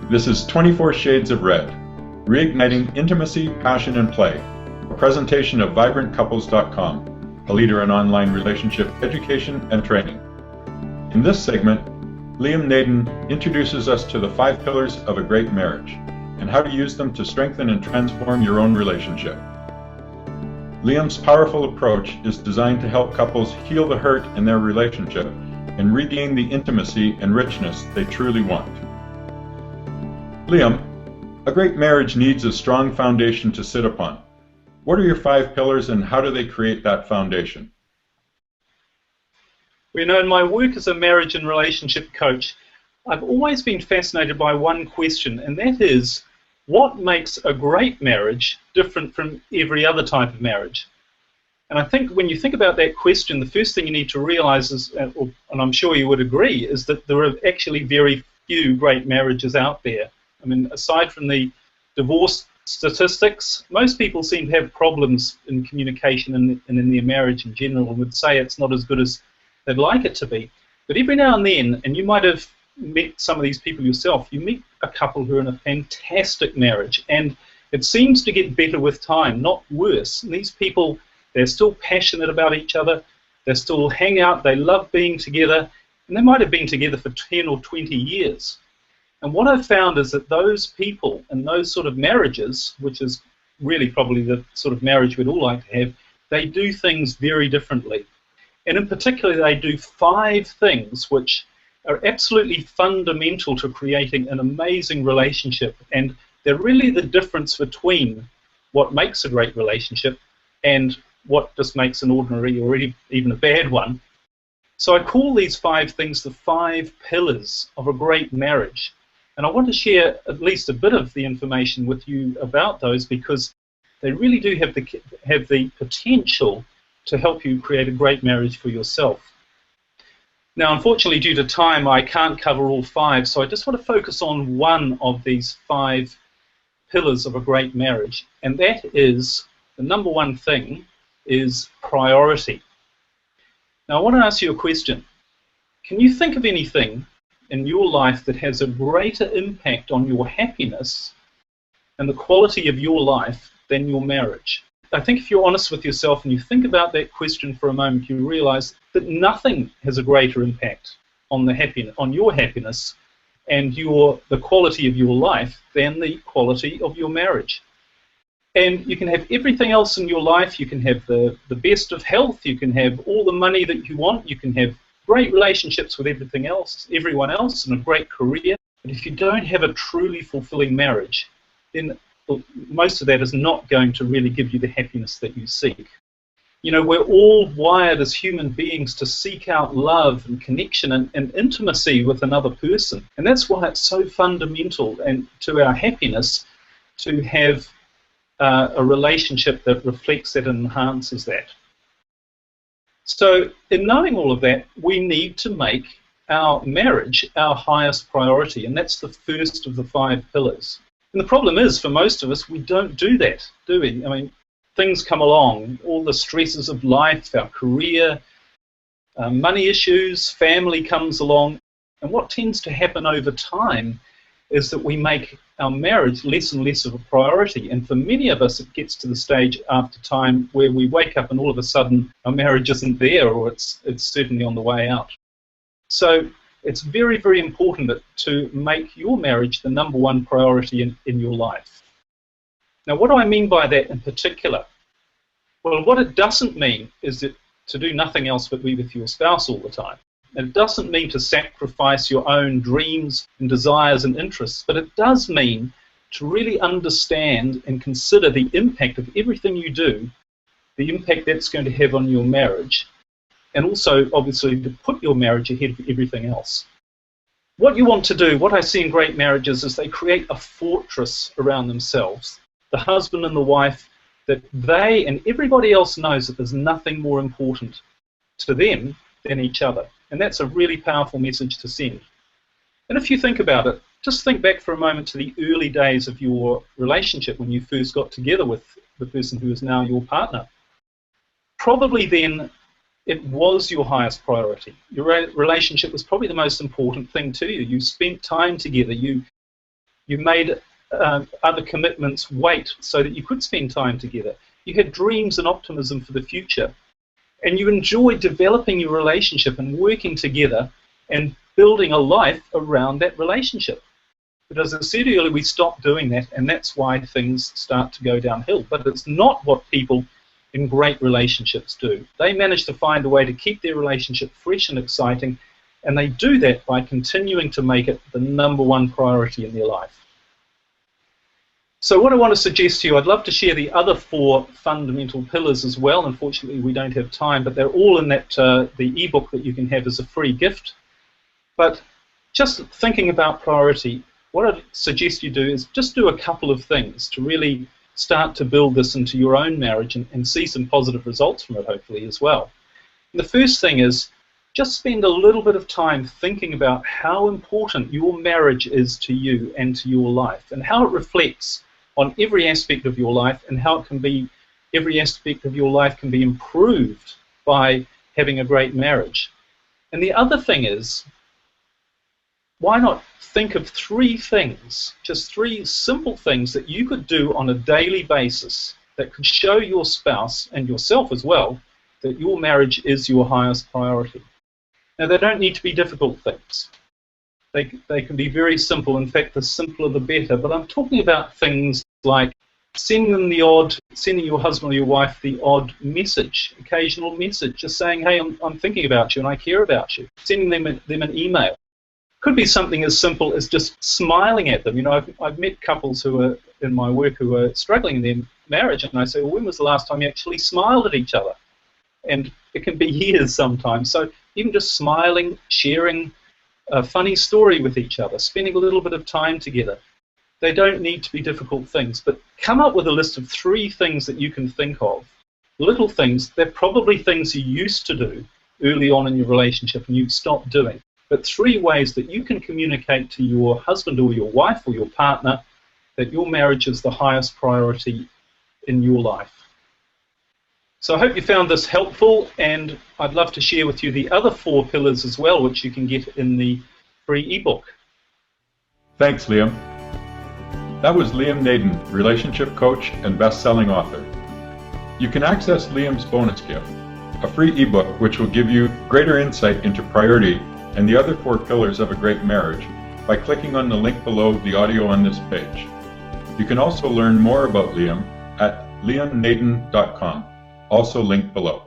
This is 24 Shades of Red, Reigniting Intimacy, Passion, and Play, a presentation of VibrantCouples.com, a leader in online relationship education and training. In this segment, Liam Naden introduces us to the 5 pillars of a great marriage and how to use them to strengthen and transform your own relationship. Liam's powerful approach is designed to help couples heal the hurt in their relationship and regain the intimacy and richness they truly want. Liam, a great marriage needs a strong foundation to sit upon. What are your 5 pillars and how do they create that foundation? Well, in my work as a marriage and relationship coach, I've always been fascinated by one question, and that is, what makes a great marriage different from every other type of marriage? And I think when you think about that question, the first thing you need to realize is, and I'm sure you would agree, is that there are actually very few great marriages out there. I mean, aside from the divorce statistics, most people seem to have problems in communication and in their marriage in general, and would say it's not as good as they'd like it to be. But every now and then, and you might have met some of these people yourself, you meet a couple who are in a fantastic marriage, and it seems to get better with time, not worse. And these people, they're still passionate about each other, they still hang out, they love being together, and they might have been together for 10 or 20 years. And what I've found is that those people and those sort of marriages, which is really probably the sort of marriage we'd all like to have, they do things very differently. And in particular, they do 5 things which are absolutely fundamental to creating an amazing relationship. And they're really the difference between what makes a great relationship and what just makes an ordinary or even a bad one. So I call these 5 things the 5 pillars of a great marriage. And I want to share at least a bit of the information with you about those because they really do have the potential to help you create a great marriage for yourself. Now, unfortunately, due to time, I can't cover all 5, so I just want to focus on one of these 5 pillars of a great marriage, and that is, the number one thing is priority. Now, I want to ask you a question. Can you think of anything in your life that has a greater impact on your happiness and the quality of your life than your marriage? I think if you're honest with yourself and you think about that question for a moment, you realize that nothing has a greater impact on your happiness and the quality of your life than the quality of your marriage. And you can have everything else in your life. You can have the best of health. You can have all the money that you want. You can have great relationships with everyone else, and a great career. But if you don't have a truly fulfilling marriage, then most of that is not going to really give you the happiness that you seek. You know, we're all wired as human beings to seek out love and connection and intimacy with another person. And that's why it's so fundamental and to our happiness to have a relationship that reflects that and enhances that. So in knowing all of that, we need to make our marriage our highest priority, and that's the first of the 5 pillars. And the problem is, for most of us, we don't do that, do we? I mean, things come along, all the stresses of life, our career, money issues, family comes along, and what tends to happen over time is that we make our marriage less and less of a priority. And for many of us, it gets to the stage after time where we wake up and all of a sudden our marriage isn't there, or it's certainly on the way out. So it's very, very important to make your marriage the number one priority in your life. Now, what do I mean by that in particular? Well, what it doesn't mean is that to do nothing else but be with your spouse all the time. And it doesn't mean to sacrifice your own dreams and desires and interests, but it does mean to really understand and consider the impact of everything you do, the impact that's going to have on your marriage, and also, obviously, to put your marriage ahead of everything else. What you want to do, what I see in great marriages, is they create a fortress around themselves, the husband and the wife, that they and everybody else knows that there's nothing more important to them than each other. And that's a really powerful message to send. And if you think about it, just think back for a moment to the early days of your relationship when you first got together with the person who is now your partner. Probably then it was your highest priority. Your relationship was probably the most important thing to you. You spent time together. You You made other commitments wait so that you could spend time together. You had dreams and optimism for the future. And you enjoyed developing your relationship and working together and building a life around that relationship. But as I said earlier, we stop doing that, and that's why things start to go downhill. But it's not what people in great relationships do. They manage to find a way to keep their relationship fresh and exciting, and they do that by continuing to make it the #1 priority in their life. So what I want to suggest to you, I'd love to share the other 4 fundamental pillars as well. Unfortunately, we don't have time, but they're all in that the ebook that you can have as a free gift. But just thinking about priority, what I'd suggest you do is just do a couple of things to really start to build this into your own marriage and see some positive results from it, hopefully, as well. And the first thing is just spend a little bit of time thinking about how important your marriage is to you and to your life, and how it reflects on every aspect of your life, and how it can be, every aspect of your life can be improved by having a great marriage. And the other thing is, why not think of 3 things, just 3 simple things that you could do on a daily basis that could show your spouse and yourself as well that your marriage is your highest priority. Now, they don't need to be difficult things. They can be very simple. In fact, the simpler the better. But I'm talking about things like sending your husband or your wife the odd message, occasional message, just saying, hey, I'm thinking about you and I care about you. Sending them an email. Could be something as simple as just smiling at them. You know, I've met couples who are in my work who are struggling in their marriage, and I say, well, when was the last time you actually smiled at each other? And it can be years sometimes. So even just smiling, sharing a funny story with each other, spending a little bit of time together. They don't need to be difficult things, but come up with a list of 3 things that you can think of. Little things. They're probably things you used to do early on in your relationship and you've stopped doing. But 3 ways that you can communicate to your husband or your wife or your partner that your marriage is the highest priority in your life. So I hope you found this helpful, and I'd love to share with you the other 4 pillars as well, which you can get in the free ebook. Thanks, Liam. That was Liam Naden, relationship coach and best-selling author. You can access Liam's bonus gift, a free ebook which will give you greater insight into priority and the other 4 pillars of a great marriage by clicking on the link below the audio on this page. You can also learn more about Liam at liamnaden.com, also linked below.